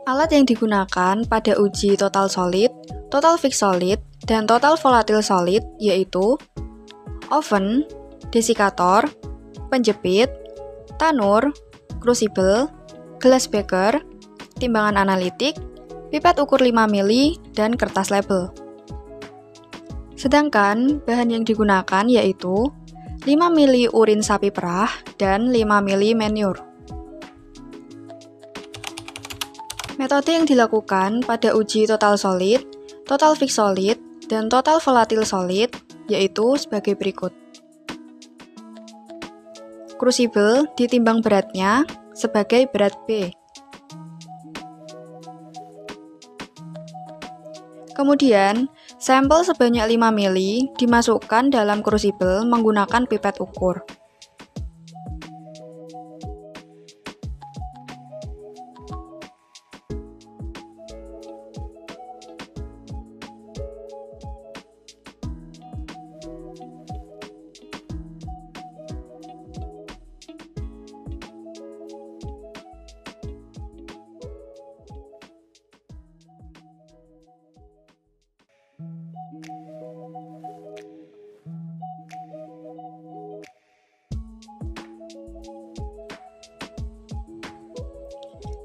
Alat yang digunakan pada uji total solid, total fixed solid, dan total volatile solid yaitu oven, desikator, penjepit, tanur, crucible, glass beaker, timbangan analitik, pipet ukur 5 mili, dan kertas label. Sedangkan bahan yang digunakan yaitu 5 mili urin sapi perah dan 5 mili manure. Metode yang dilakukan pada uji total solid, total fixed solid, dan total volatile solid yaitu sebagai berikut. Crucible ditimbang beratnya sebagai berat B. Kemudian, sampel sebanyak 5 mili dimasukkan dalam crucible menggunakan pipet ukur.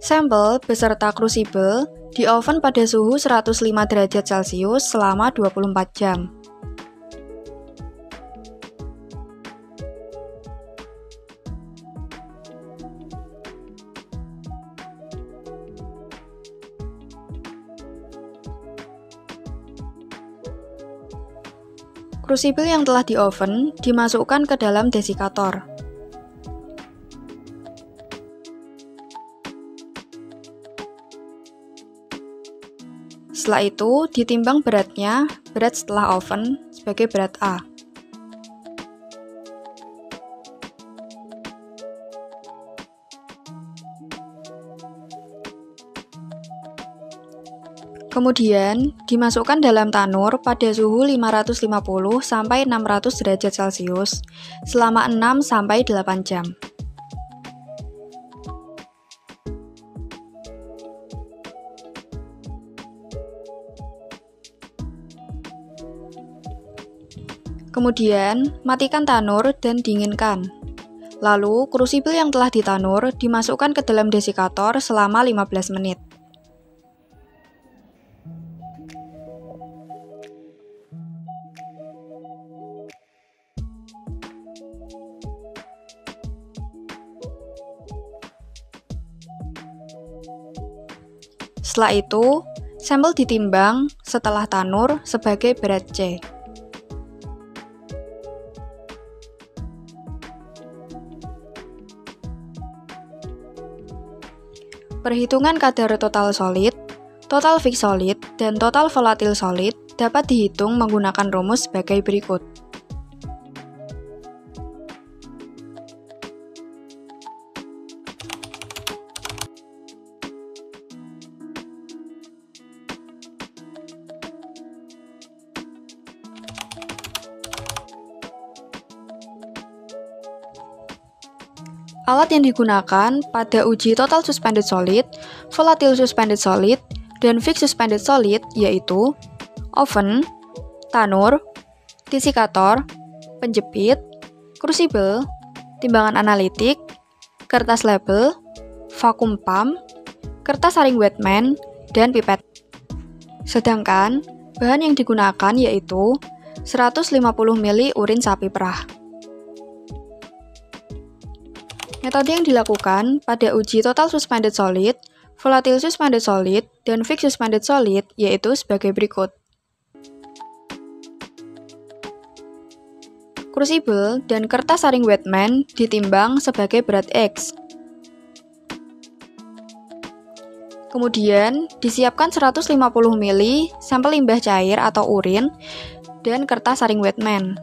Sampel beserta crucible di oven pada suhu 105 derajat Celcius selama 24 jam. Crucible yang telah di oven dimasukkan ke dalam desikator. Setelah itu, ditimbang beratnya, berat setelah oven, sebagai berat A. Kemudian, dimasukkan dalam tanur pada suhu 550 sampai 600 derajat Celcius selama 6 sampai 8 jam. Kemudian, matikan tanur dan dinginkan. Lalu, crucible yang telah ditanur dimasukkan ke dalam desikator selama 15 menit. Setelah itu, sampel ditimbang setelah tanur sebagai berat C. Perhitungan kadar total solid, total fixed solid, dan total volatile solid dapat dihitung menggunakan rumus sebagai berikut. Alat yang digunakan pada uji total suspended solid, volatile suspended solid, dan fixed suspended solid yaitu oven, tanur, desikator, penjepit, crucible, timbangan analitik, kertas label, vacuum pump, kertas saring wetman, dan pipet. Sedangkan bahan yang digunakan yaitu 150 mili urin sapi perah. Metode yang dilakukan pada uji total suspended solid, volatile suspended solid, dan fixed suspended solid yaitu sebagai berikut. Crucible dan kertas saring wetman ditimbang sebagai berat X. Kemudian, disiapkan 150 mili sampel limbah cair atau urin dan kertas saring wetman.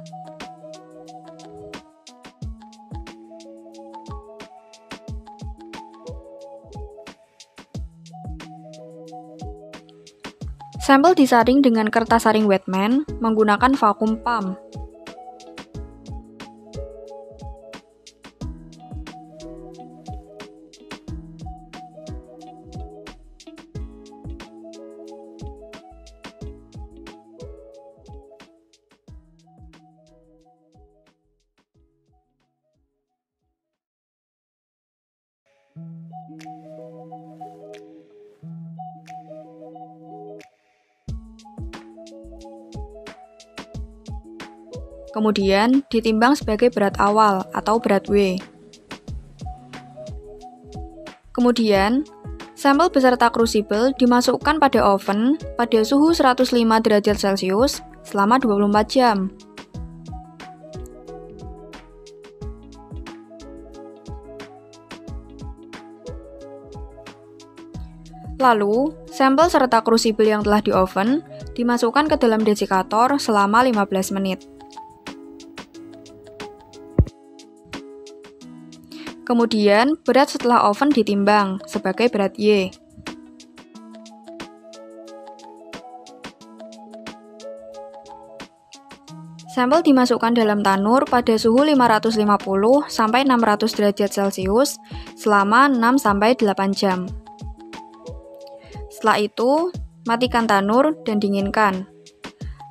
Sampel disaring dengan kertas saring Wetman menggunakan vacuum pump. Kemudian ditimbang sebagai berat awal atau berat W. Kemudian, sampel beserta crucible dimasukkan pada oven pada suhu 105 derajat Celcius selama 24 jam. Lalu, sampel serta crucible yang telah di oven dimasukkan ke dalam desikator selama 15 menit. Kemudian, berat setelah oven ditimbang sebagai berat Y. Sampel dimasukkan dalam tanur pada suhu 550 sampai 600 derajat Celcius selama 6 sampai 8 jam. Setelah itu, matikan tanur dan dinginkan.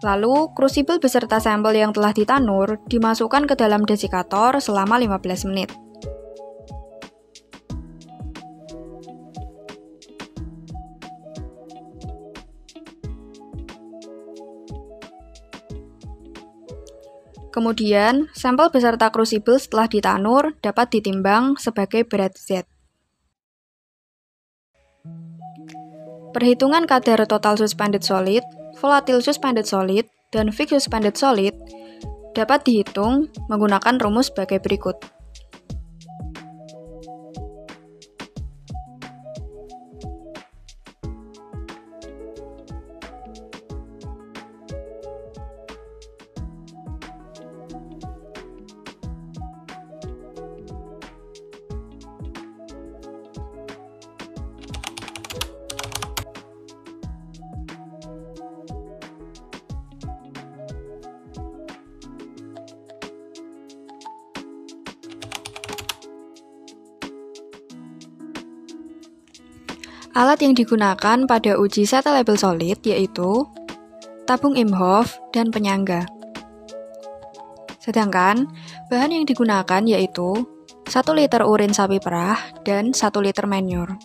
Lalu, crucible beserta sampel yang telah ditanur dimasukkan ke dalam desikator selama 15 menit. Kemudian, sampel beserta crucible setelah ditanur dapat ditimbang sebagai berat Z. Perhitungan kadar total suspended solid, volatile suspended solid, dan fixed suspended solid dapat dihitung menggunakan rumus sebagai berikut. Alat yang digunakan pada uji settleable solid yaitu tabung Imhoff dan penyangga. Sedangkan bahan yang digunakan yaitu 1 liter urin sapi perah dan 1 liter manure.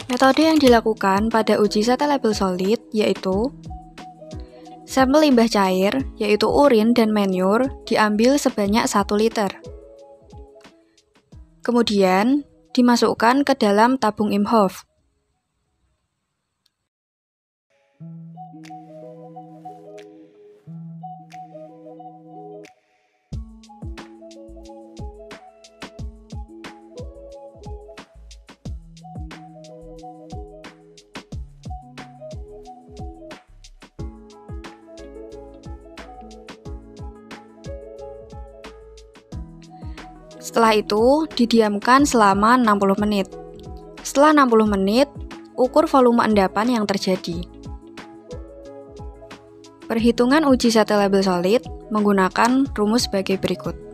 Metode yang dilakukan pada uji settleable solid yaitu sampel limbah cair, yaitu urin dan manure, diambil sebanyak 1 liter. Kemudian, dimasukkan ke dalam tabung Imhoff. Setelah itu, didiamkan selama 60 menit. Setelah 60 menit, ukur volume endapan yang terjadi. Perhitungan uji settleable solid menggunakan rumus sebagai berikut.